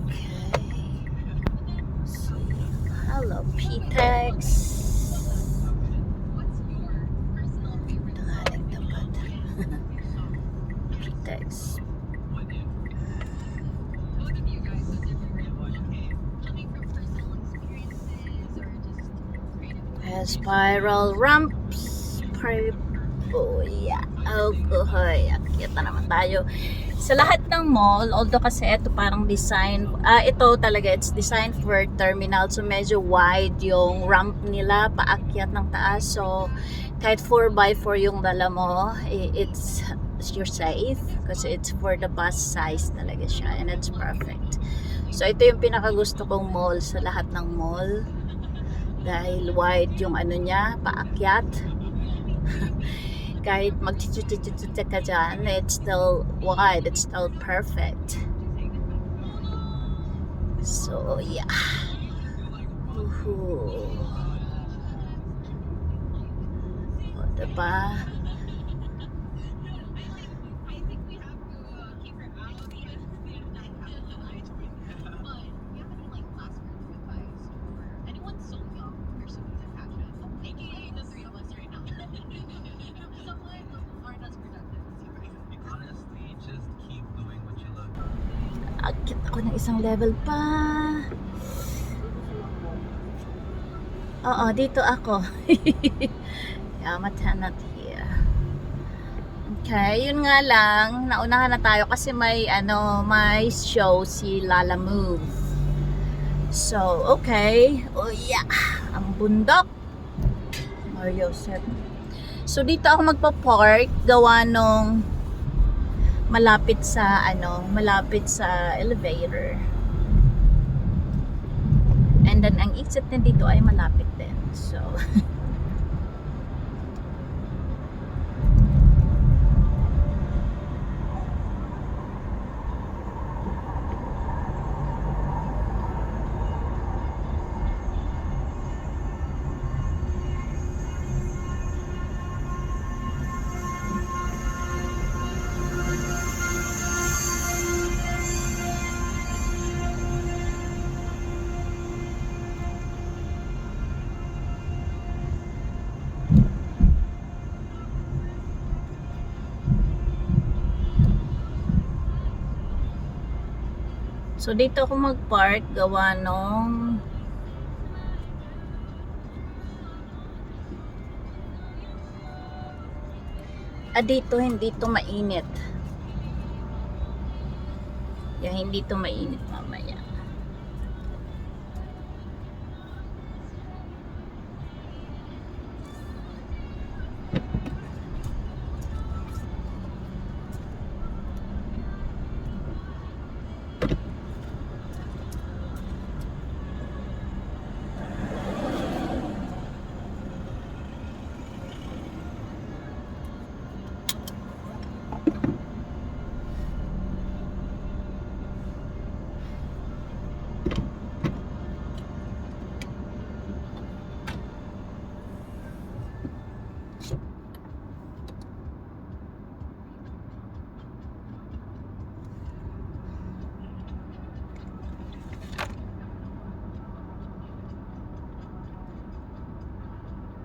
Okay. So, hello, PTEX. Tangaling dapat. PTEX. Spiral ramps. Oh, yeah. Okay. Akyat na naman tayo. Sa lahat ng mall, although kasi ito parang design, ito talaga, it's designed for terminal. So, medyo wide yung ramp nila, paakyat ng taas. So, kahit 4x4 yung dala mo, you're safe. Kasi it's for the bus size talaga siya. And it's perfect. So, ito yung pinakagusto kong mall sa lahat ng mall. Dahil wide yung ano niya, paakyat. Kahit mag-chuchuchuchuchuk ka dyan, it's still wide, it's still perfect. So, yeah. Woohoo. O, diba? Akit ako ng isang level pa. Oo, dito ako. Yamata not here. Okay, yun nga lang. Naunahan na tayo kasi may show si Lala Move. So, okay. Oh yeah. Ang bundok. Mario set. So, dito ako magpa-park. Gawa nung malapit sa elevator. And then ang exit na dito ay malapit din. So So dito ako mag-park gawa nung dito hindi to mainit. Hindi to mainit mamaya.